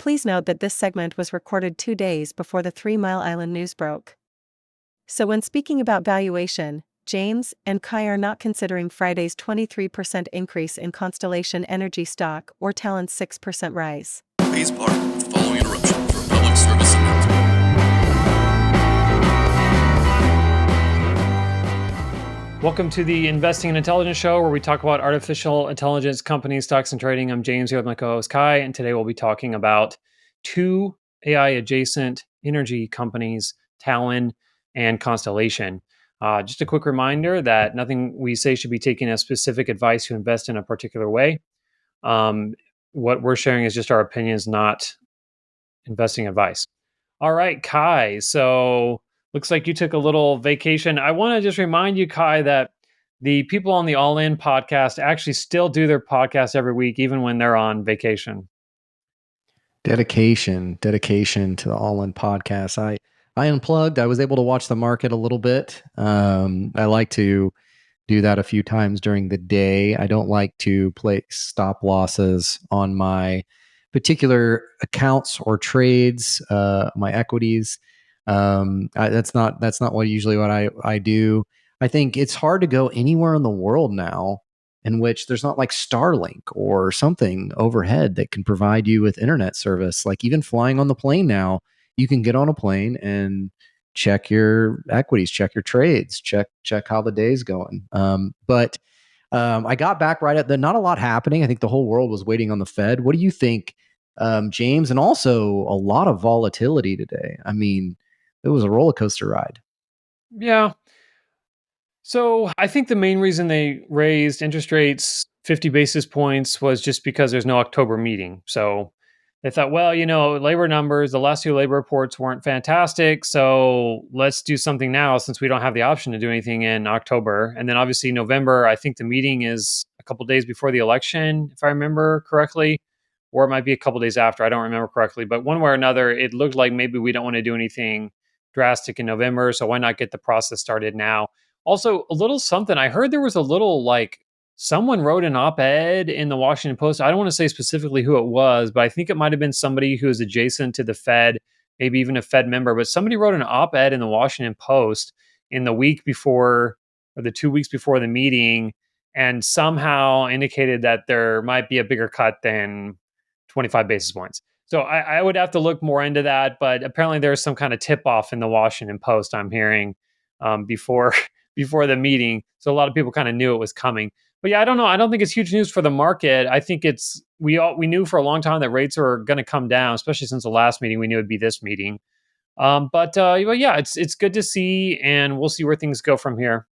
Please note that this segment was recorded 2 days before the 3 Mile Island news broke. So when speaking about valuation, James and Kai are not considering Friday's 23% increase in Constellation Energy stock or Talen's 6% rise. Pays part with the following interruption for a public service announcement. Welcome to the Investing in Intelligence show, where we talk about artificial intelligence companies, stocks, and trading. I'm James here with my co-host Kai, and today we'll be talking about two AI-adjacent energy companies, Talen and Constellation. Just a quick reminder that nothing we say should be taken as specific advice to invest in a particular way. What we're sharing is just our opinions, not investing advice. All right, Kai. So looks like you took a little vacation. I want to just remind you, Kai, that the people on the All In podcast actually still do their podcast every week, even when they're on vacation. Dedication to the All In podcast. I unplugged. I was able to watch the market a little bit. I like to do that a few times during the day. I don't like to place stop losses on my particular accounts or trades, my equities. That's not what I do. I think it's hard to go anywhere in the world now in which there's not like Starlink or something overhead that can provide you with internet service. Like even flying on the plane now, you can get on a plane and check your equities, check your trades, check how the day's going. But I got back right at not a lot happening. I think the whole world was waiting on the Fed. What do you think, James? And also a lot of volatility today. I mean, it was a roller coaster ride. Yeah. So I think the main reason they raised interest rates 50 basis points was just because there's no October meeting. So they thought, well, labor numbers, the last two labor reports weren't fantastic. So let's do something now since we don't have the option to do anything in October. And then obviously November, I think the meeting is a couple days before the election, if I remember correctly, or it might be a couple days after. I don't remember correctly. But one way or another, it looked like maybe we don't want to do anything drastic in November. So why not get the process started now? Also, a little something. I heard there was a little someone wrote an op-ed in the Washington Post. I don't want to say specifically who it was, but I think it might have been somebody who is adjacent to the Fed, maybe even a Fed member. But somebody wrote an op-ed in the Washington Post in the week before or the 2 weeks before the meeting and somehow indicated that there might be a bigger cut than 25 basis points. So I would have to look more into that. But apparently there's some kind of tip-off in the Washington Post I'm hearing before the meeting. So a lot of people kind of knew it was coming. But yeah, I don't know. I don't think it's huge news for the market. I think we knew for a long time that rates are going to come down, especially since the last meeting we knew it'd be this meeting. But yeah, it's good to see, and we'll see where things go from here.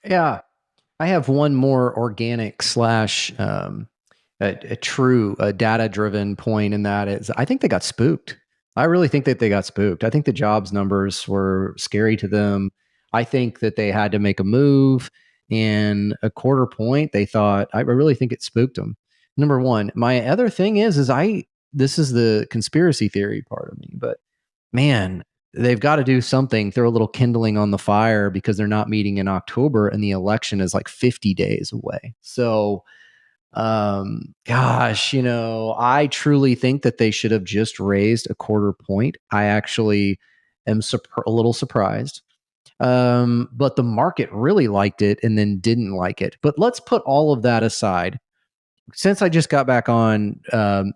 Yeah, I have one more organic slash a true data-driven point, and that is I think they got spooked. I really think that they got spooked. I think the jobs numbers were scary to them. I think that they had to make a move, and a quarter point, they thought, I really think it spooked them. Number one. My other thing is this is the conspiracy theory part of me, but man, they've got to do something, throw a little kindling on the fire, because they're not meeting in October and the election is like 50 days away. So, gosh, I truly think that they should have just raised a quarter point. I actually am a little surprised. But the market really liked it and then didn't like it. But let's put all of that aside. Since I just got back on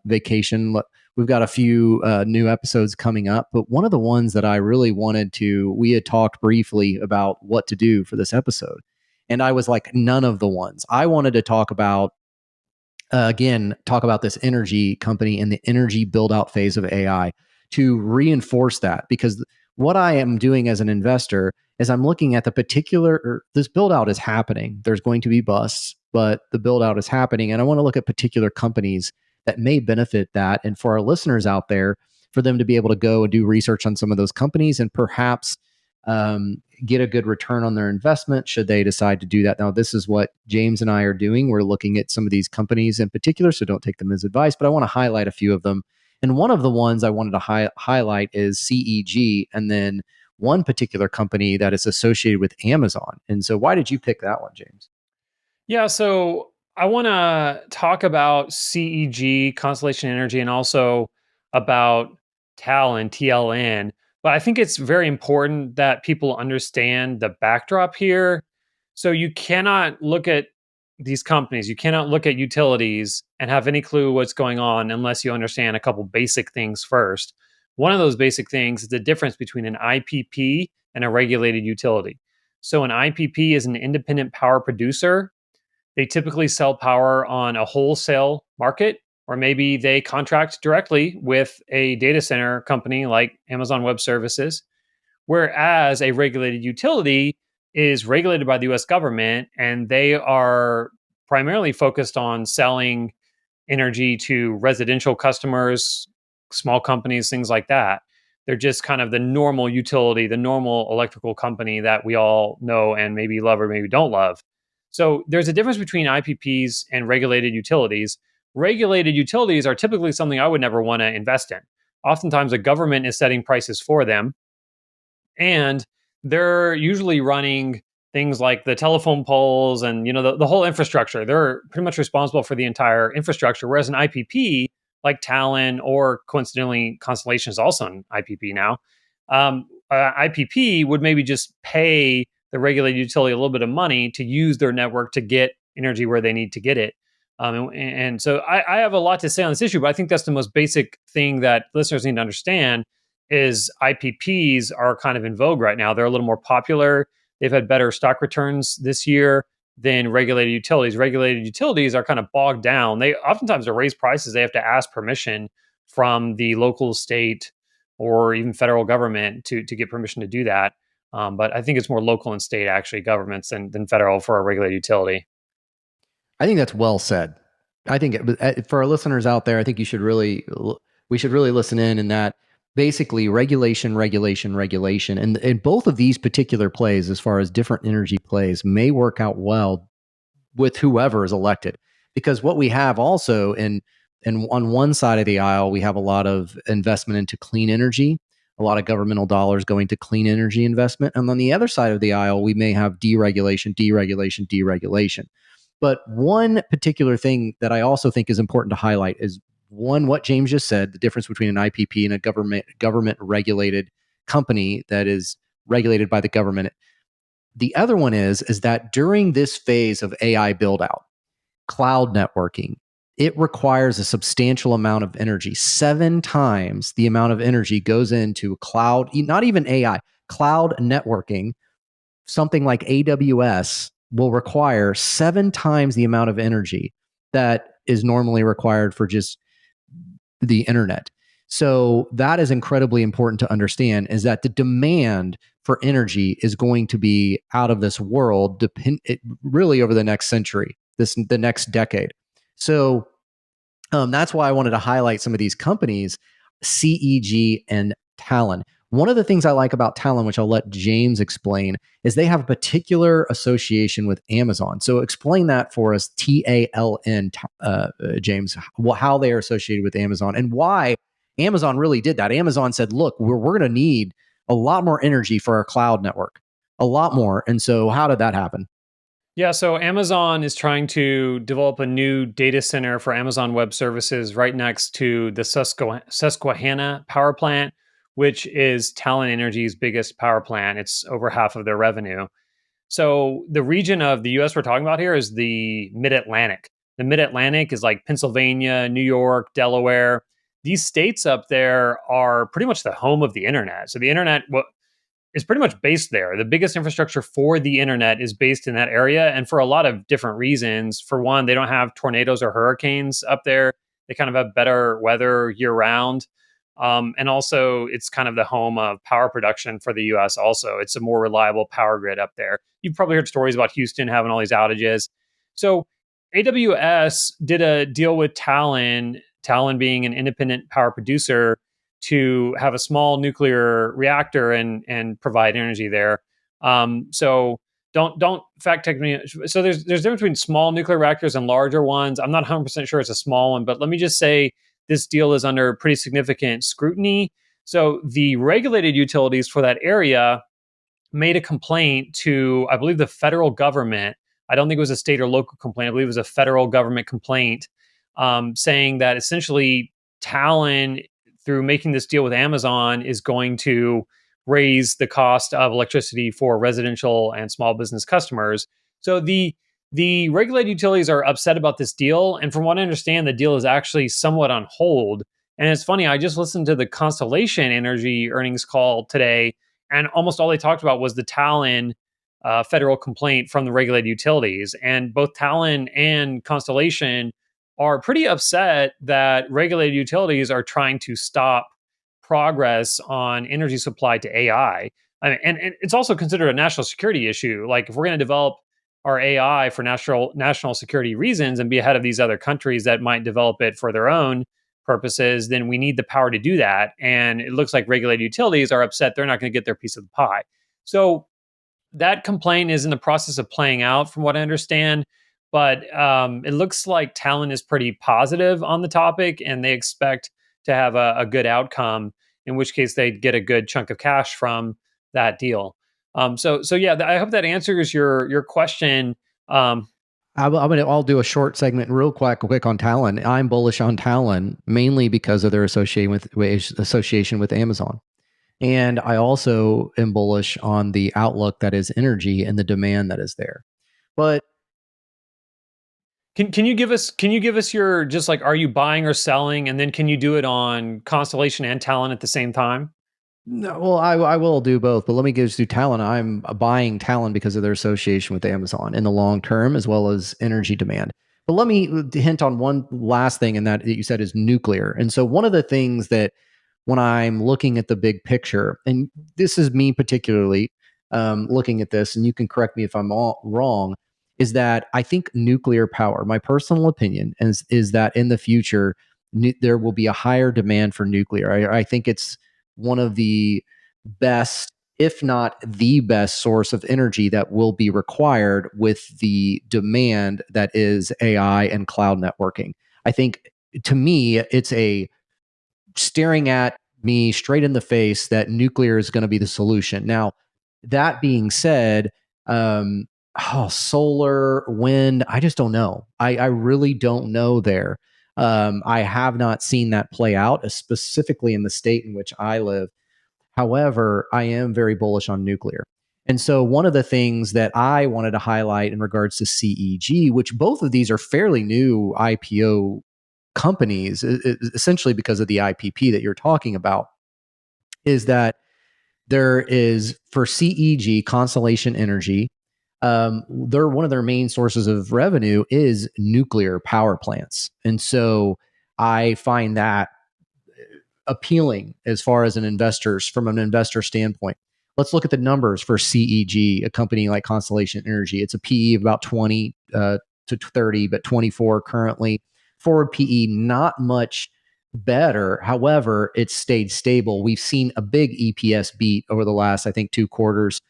vacation, we've got a few new episodes coming up. But one of the ones that I really we had talked briefly about what to do for this episode. And I was like, none of the ones. I wanted to talk about this energy company and the energy build out phase of AI to reinforce that, because what I am doing as an investor is I'm looking at this build out is happening. There's going to be busts, but the build out is happening. And I want to look at particular companies that may benefit that. And for our listeners out there, for them to be able to go and do research on some of those companies and perhaps get a good return on their investment should they decide to do that. Now, this is what James and I are doing. We're looking at some of these companies in particular, so don't take them as advice, but I want to highlight a few of them. And one of the ones I wanted to highlight is CEG, and then one particular company that is associated with Amazon. And so why did you pick that one, James? Yeah, so I want to talk about CEG, Constellation Energy, and also about Talen, TLN, but I think it's very important that people understand the backdrop here. So you cannot look at these companies, you cannot look at utilities and have any clue what's going on unless you understand a couple basic things first. One of those basic things is the difference between an IPP and a regulated utility. So an IPP is an independent power producer. They typically sell power on a wholesale market, or maybe they contract directly with a data center company like Amazon Web Services. Whereas a regulated utility is regulated by the US government and they are primarily focused on selling energy to residential customers, small companies, things like that. They're just kind of the normal utility, the normal electrical company that we all know and maybe love or maybe don't love. So there's a difference between IPPs and regulated utilities. Regulated utilities are typically something I would never want to invest in. Oftentimes, the government is setting prices for them, and they're usually running things like the telephone poles and the whole infrastructure. They're pretty much responsible for the entire infrastructure, whereas an IPP like Talen, or coincidentally Constellation is also an IPP now, IPP would maybe just pay the regulated utility a little bit of money to use their network to get energy where they need to get it. And so I have a lot to say on this issue, but I think that's the most basic thing that listeners need to understand is IPPs are kind of in vogue right now. They're a little more popular. They've had better stock returns this year than regulated utilities. Regulated utilities are kind of bogged down. They oftentimes, to raise prices, they have to ask permission from the local, state, or even federal government to get permission to do that. But I think it's more local and state actually governments than federal for a regulated utility. I think that's well said. I think for our listeners out there, I think we should really listen in that basically regulation, and both of these particular plays, as far as different energy plays, may work out well with whoever is elected, because what we have also and on one side of the aisle, we have a lot of investment into clean energy, a lot of governmental dollars going to clean energy investment, and on the other side of the aisle, we may have deregulation. But one particular thing that I also think is important to highlight is one, what James just said, the difference between an IPP and a government regulated company that is regulated by the government. The other one is that during this phase of AI build out, cloud networking, it requires a substantial amount of energy. 7 times the amount of energy goes into cloud, not even AI, cloud networking. Something like AWS will require 7 times the amount of energy that is normally required for just the internet. So that is incredibly important to understand, is that the demand for energy is going to be out of this world, really over the next century, the next decade. So that's why I wanted to highlight some of these companies, CEG and Talen. One of the things I like about Talen, which I'll let James explain, is they have a particular association with Amazon. So explain that for us, TALN, James, how they are associated with Amazon and why Amazon really did that. Amazon said, look, we're going to need a lot more energy for our cloud network, a lot more. And so how did that happen? Yeah, so Amazon is trying to develop a new data center for Amazon Web Services right next to the Susquehanna power plant, which is Talen Energy's biggest power plant. It's over half of their revenue. So the region of the US we're talking about here is the Mid-Atlantic. The Mid-Atlantic is like Pennsylvania, New York, Delaware. These states up there are pretty much the home of the internet. So the internet is pretty much based there. The biggest infrastructure for the internet is based in that area, and for a lot of different reasons. For one, they don't have tornadoes or hurricanes up there. They kind of have better weather year round. And also, it's kind of the home of power production for the US also. It's a more reliable power grid up there. You've probably heard stories about Houston having all these outages. So AWS did a deal with Talen being an independent power producer, to have a small nuclear reactor and provide energy there. So don't fact check me. So there's difference between small nuclear reactors and larger ones. I'm not 100% sure it's a small one, but let me just say this deal is under pretty significant scrutiny. So the regulated utilities for that area made a complaint to, I believe, the federal government. I don't think it was a state or local complaint. I believe it was a federal government complaint, saying that essentially Talen through making this deal with Amazon, is going to raise the cost of electricity for residential and small business customers. So the regulated utilities are upset about this deal, and from what I understand, the deal is actually somewhat on hold. And it's funny, I just listened to the Constellation Energy earnings call today, and almost all they talked about was the Talen federal complaint from the regulated utilities. And both Talen and Constellation are pretty upset that regulated utilities are trying to stop progress on energy supply to AI. And it's also considered a national security issue. Like, if we're going to develop our AI for national security reasons and be ahead of these other countries that might develop it for their own purposes, then we need the power to do that. And it looks like regulated utilities are upset they're not going to get their piece of the pie. So that complaint is in the process of playing out, from what I understand. But it looks like Talon is pretty positive on the topic, and they expect to have a good outcome, in which case they'd get a good chunk of cash from that deal. So yeah, I hope that answers your question. Um, I'll do a short segment real quick on Talon. I'm bullish on Talon mainly because of their association with Amazon. And I also am bullish on the outlook that is energy and the demand that is there. But can you give us your, just like, are you buying or selling, and then can you do it on Constellation and Talon at the same time? no, well, I will do both, but let me give you Talon. I'm buying Talon because of their association with Amazon in the long term, as well as energy demand. But let me hint on one last thing, and that you said is nuclear. And so one of the things that when I'm looking at the big picture, and this is me particularly looking at this, and you can correct me if I'm all wrong, is that I think nuclear power, my personal opinion, is that in the future, there will be a higher demand for nuclear. I think it's one of the best, if not the best, source of energy that will be required with the demand that is AI and cloud networking. I think, to me, it's a staring at me straight in the face that nuclear is going to be the solution. Now, that being said, solar, wind, I just don't know. I really don't know there. I have not seen that play out, specifically in the state in which I live. However, I am very bullish on nuclear. And so, one of the things that I wanted to highlight in regards to CEG, which both of these are fairly new IPO companies, essentially because of the IPP that you're talking about, is that there is, for CEG, Constellation Energy, they're one of their main sources of revenue is nuclear power plants. And so I find that appealing as far as from an investor standpoint. Let's look at the numbers for CEG, a company like Constellation Energy. It's a PE of about 20 to 30, but 24 currently. Forward PE, not much better. However, it's stayed stable. We've seen a big EPS beat over the last, I think, 2 quarters.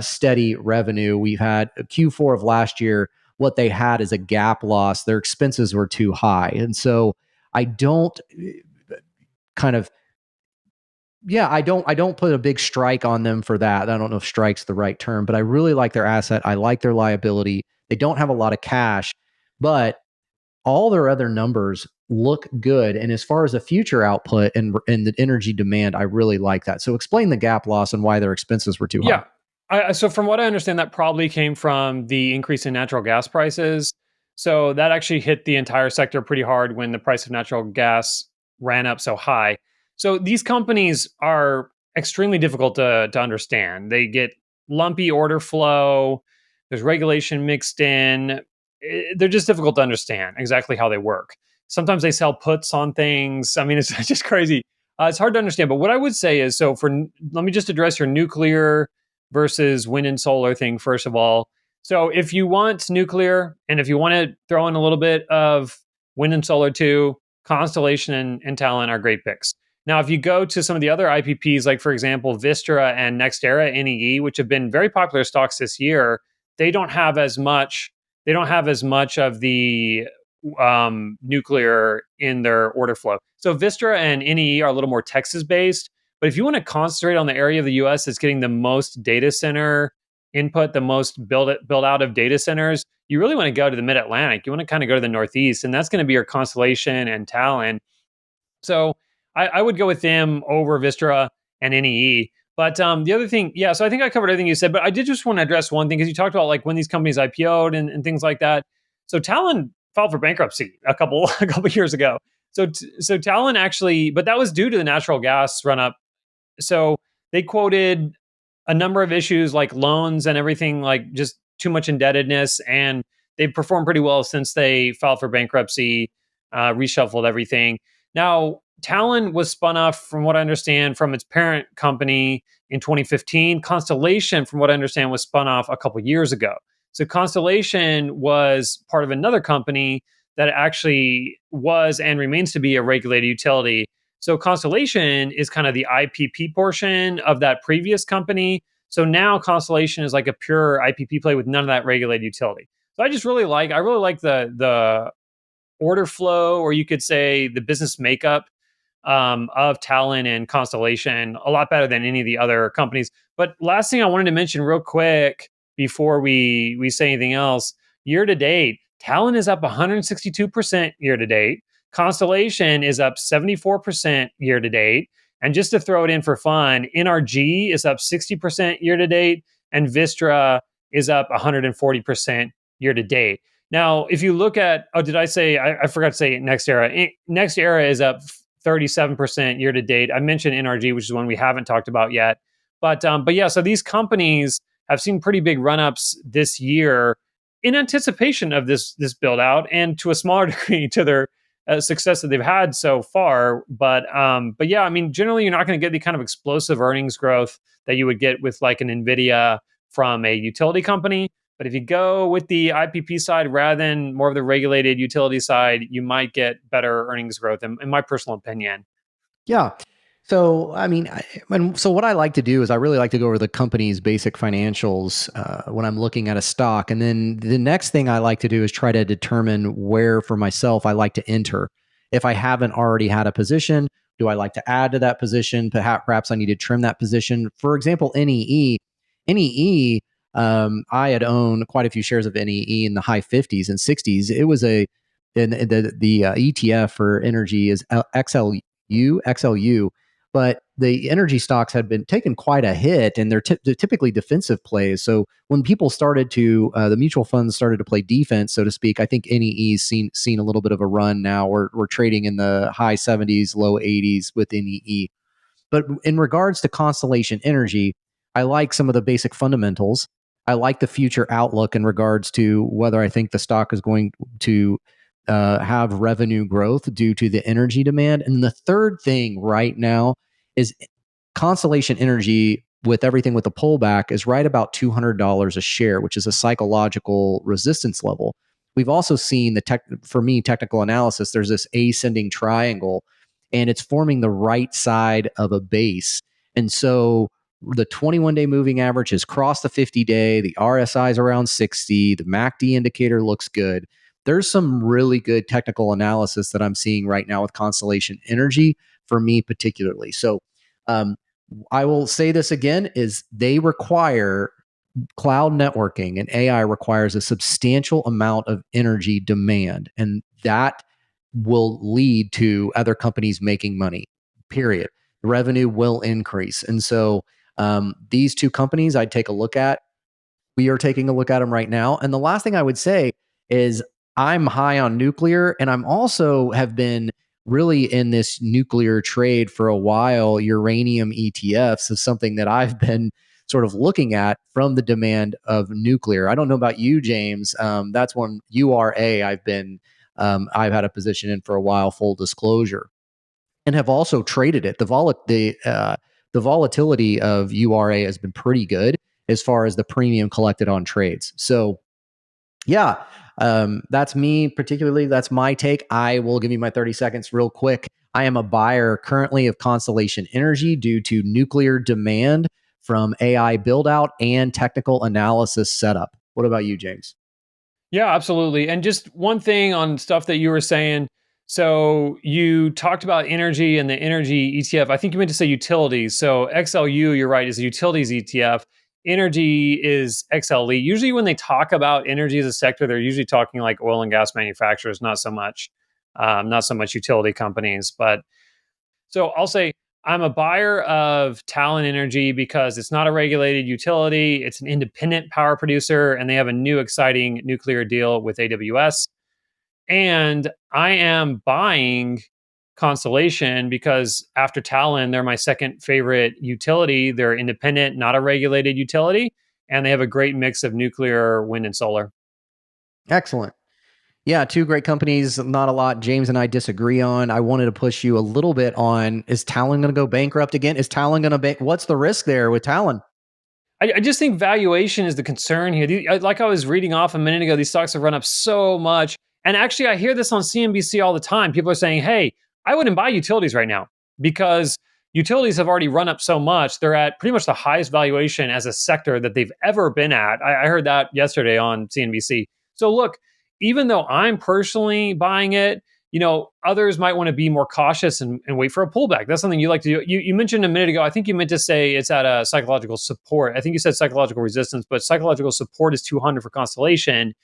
Steady revenue. We've had Q4 of last year. What they had is a gap loss. Their expenses were too high. And so I don't kind of I don't put a big strike on them for that. I don't know if strike's the right term, but I really like their asset. I like their liability. They don't have a lot of cash, but all their other numbers look good. And as far as the future output and the energy demand, I really like that. So explain the gap loss and why their expenses were too high. Yeah. So from what I understand, that probably came from the increase in natural gas prices. So that actually hit the entire sector pretty hard when the price of natural gas ran up so high. So these companies are extremely difficult to understand. They get lumpy order flow. There's regulation mixed in. They're just difficult to understand exactly how they work. Sometimes they sell puts on things. I mean, it's just crazy. It's hard to understand. But what I would say is, let me just address your nuclear versus wind and solar thing first of all. So if you want nuclear, and if you want to throw in a little bit of wind and solar too, Constellation and Talen are great picks. Now, if you go to some of the other IPPs, like for example, Vistra and NextEra NEE, which have been very popular stocks this year, they don't have as much. They don't have as much of the nuclear in their order flow. So Vistra and NEE are a little more Texas based. But if you want to concentrate on the area of the US that's getting the most data center input, the most build out of data centers, you really want to go to the mid Atlantic. You want to kind of go to the Northeast, and that's going to be your Constellation and Talen. So I would go with them over Vistra and NEE. But the other thing, yeah, so I think I covered everything you said, but I did just want to address one thing because you talked about like when these companies IPO'd and things like that. So Talen filed for bankruptcy a couple a couple years ago. So Talen actually, but that was due to the natural gas run up. So they quoted a number of issues like loans and everything, like just too much indebtedness, and they've performed pretty well since they filed for bankruptcy, reshuffled everything. Now, Talon was spun off, from what I understand, from its parent company in 2015. Constellation, from what I understand, was spun off a couple years ago. So Constellation was part of another company that actually was and remains to be a regulated utility. So Constellation is kind of the IPP portion of that previous company. So now Constellation is like a pure IPP play with none of that regulated utility. So I really like the order flow, or you could say the business makeup of Talen and Constellation a lot better than any of the other companies. But last thing I wanted to mention real quick before we say anything else, year to date, Talen is up 162% year to date. Constellation is up 74% year to date. And just to throw it in for fun, NRG is up 60% year to date, and Vistra is up 140% year to date. Now, if you look at, oh, did I say, I forgot to say Next Era. Next Era is up 37% year to date. I mentioned NRG, which is one we haven't talked about yet. But yeah, so these companies have seen pretty big run-ups this year in anticipation of this build out, and to a smaller degree to their success that they've had so far. But yeah, I mean, generally you're not going to get the kind of explosive earnings growth that you would get with like an Nvidia from a utility company. But if you go with the IPP side rather than more of the regulated utility side, you might get better earnings growth, in my personal opinion. Yeah. So, I mean, so what I like to do is I really like to go over the company's basic financials when I'm looking at a stock. And then the next thing I like to do is try to determine where for myself I like to enter. If I haven't already had a position, do I like to add to that position? Perhaps I need to trim that position. For example, NEE. NEE, I had owned quite a few shares of NEE in the high 50s and 60s. It was the ETF for energy is XLU, but the energy stocks had been taken quite a hit, and they're typically defensive plays. So when people started to, the mutual funds started to play defense, so to speak, I think NEE's seen a little bit of a run now. We're trading in the high 70s, low 80s with NEE. But in regards to Constellation Energy, I like some of the basic fundamentals. I like the future outlook in regards to whether I think the stock is going to have revenue growth due to the energy demand. And the third thing right now is Constellation Energy, with everything with the pullback, is right about $200 a share, which is a psychological resistance level. We've also seen for me, technical analysis, there's this ascending triangle, and it's forming the right side of a base. And so the 21-day moving average has crossed the 50-day. The RSI is around 60. The MACD indicator looks good. There's some really good technical analysis that I'm seeing right now with Constellation Energy for me particularly. So I will say this again, is they require cloud networking, and AI requires a substantial amount of energy demand. And that will lead to other companies making money, period. Revenue will increase. And so these two companies I'd take a look at. We are taking a look at them right now. And the last thing I would say is I'm high on nuclear, and I'm also have been really in this nuclear trade for a while. Uranium ETFs is something that I've been sort of looking at from the demand of nuclear. I don't know about you, James. That's one URA I've had a position in for a while, full disclosure, and have also traded it. The volatility of URA has been pretty good as far as the premium collected on trades. So yeah, that's me particularly. That's my take. I will give you my 30 seconds real quick. I am a buyer currently of Constellation Energy due to nuclear demand from AI build out and technical analysis setup. What about you, James? Yeah, absolutely. And just one thing on stuff that you were saying. So you talked about energy and the energy ETF. I think you meant to say utilities. So XLU, you're right, is a utilities ETF. Energy is XLE. Usually when they talk about energy as a sector, they're usually talking like oil and gas manufacturers, not so much utility companies. But So I'll say I'm a buyer of Talen Energy because it's not a regulated utility. It's an independent power producer, and they have a new exciting nuclear deal with AWS. And I am buying Constellation because after Talen, they're my second favorite utility. They're independent, not a regulated utility, and they have a great mix of nuclear, wind, and solar. Excellent. Yeah, two great companies. Not a lot James and I disagree on. I wanted to push you a little bit on, is Talon going to go bankrupt again? Is Talon going to what's the risk there with Talon? I just think valuation is the concern here. Like I was reading off a minute ago, these stocks have run up so much. And actually, I hear this on CNBC all the time. People are saying, hey, I wouldn't buy utilities right now because utilities have already run up so much. They're at pretty much the highest valuation as a sector that they've ever been at. I heard that yesterday on CNBC. So look, even though I'm personally buying it, others might want to be more cautious and wait for a pullback. That's something you like to do. You mentioned a minute ago, I think you meant to say it's at a psychological support. I think you said psychological resistance, but psychological support is 200 for Constellation.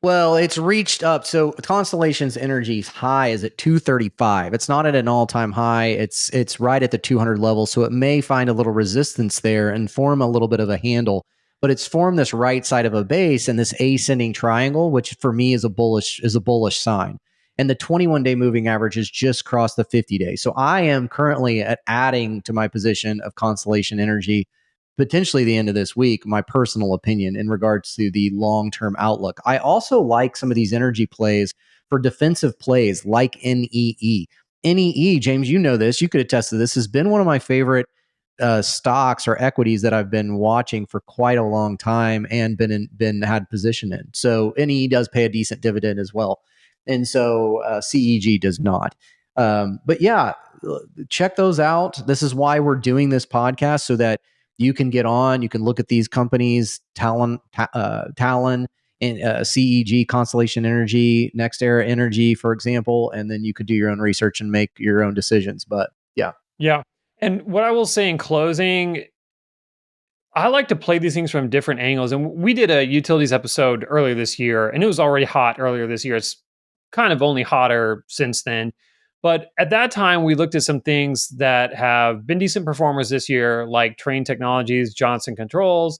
Well, it's reached up. So Constellation's energy's high is at 235. It's not at an all-time high. It's right at the 200 level. So it may find a little resistance there and form a little bit of a handle. But it's formed this right side of a base and this ascending triangle, which for me is a bullish sign. And the 21-day moving average has just crossed the 50-day. So I am currently adding to my position of Constellation Energy, potentially the end of this week, my personal opinion in regards to the long-term outlook. I also like some of these energy plays for defensive plays like NEE. NEE, James, you know this, you could attest to this, has been one of my favorite stocks or equities that I've been watching for quite a long time and been had position in. So NEE does pay a decent dividend as well. And so CEG does not. But yeah, check those out. This is why we're doing this podcast, so that you can get on, you can look at these companies, Talen, and CEG, Constellation Energy, Next Era Energy, for example, and then you could do your own research and make your own decisions. But yeah. Yeah. And what I will say in closing, I like to play these things from different angles. And we did a utilities episode earlier this year, and it was already hot earlier this year. It's kind of only hotter since then. But at that time, we looked at some things that have been decent performers this year, like Trane Technologies, Johnson Controls,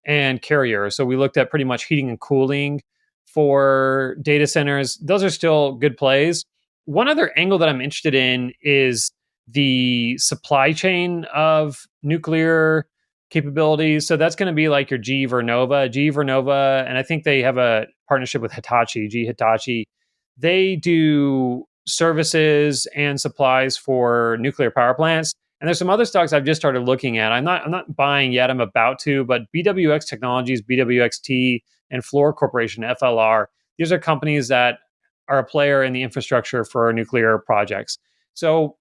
and Carrier. So we looked at pretty much heating and cooling for data centers. Those are still good plays. One other angle that I'm interested in is the supply chain of nuclear capabilities. So that's going to be like your GE Vernova, and I think they have a partnership with GE Hitachi. They do services and supplies for nuclear power plants. And there's some other stocks I've just started looking at. I'm not buying yet. I'm about to, but BWX Technologies, BWXT, and Fluor Corporation, FLR. These are companies that are a player in the infrastructure for nuclear projects. So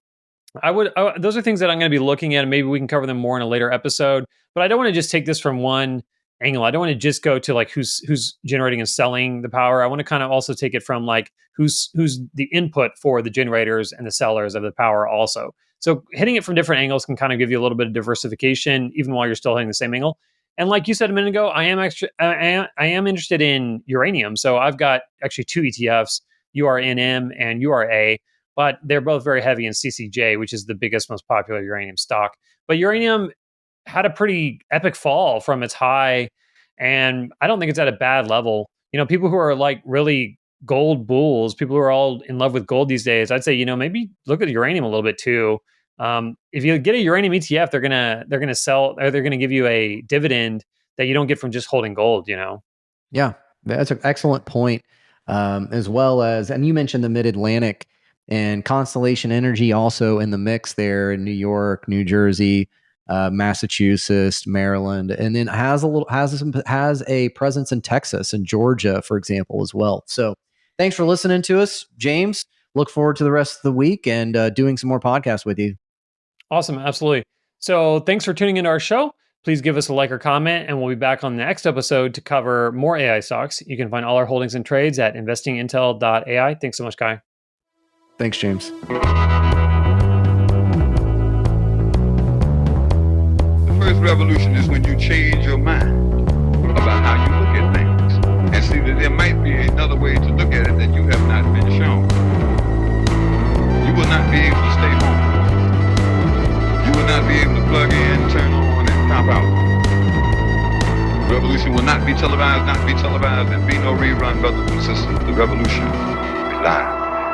those are things that I'm going to be looking at, and maybe we can cover them more in a later episode. But I don't want to just take this from one angle. I don't want to just go to like who's generating and selling the power. I want to kind of also take it from like who's the input for the generators and the sellers of the power also. So hitting it from different angles can kind of give you a little bit of diversification, even while you're still hitting the same angle. And like you said a minute ago, I am interested in uranium. So I've got actually two ETFs, URNM and URA, but they're both very heavy in CCJ, which is the biggest, most popular uranium stock. But uranium had a pretty epic fall from its high, and I don't think it's at a bad level. People who are like really gold bulls, people who are all in love with gold these days, I'd say, maybe look at uranium a little bit too. If you get a uranium ETF, they're gonna sell, or they're gonna give you a dividend that you don't get from just holding gold. Yeah, that's an excellent point. As well as, and you mentioned the Mid-Atlantic and Constellation Energy also in the mix there in New York, New Jersey, Massachusetts, Maryland, and then has a presence in Texas and Georgia, for example, as well. So thanks for listening to us, James. Look forward to the rest of the week and doing some more podcasts with you. Awesome. Absolutely. So thanks for tuning into our show. Please give us a like or comment, and we'll be back on the next episode to cover more AI stocks. You can find all our holdings and trades at investingintel.ai. Thanks so much, Kai. Thanks, James. First revolution is when you change your mind about how you look at things and see that there might be another way to look at it that you have not been shown. You will not be able to stay home. revolution will not be televised, and be no rerun, brothers and sisters. The revolution will be live.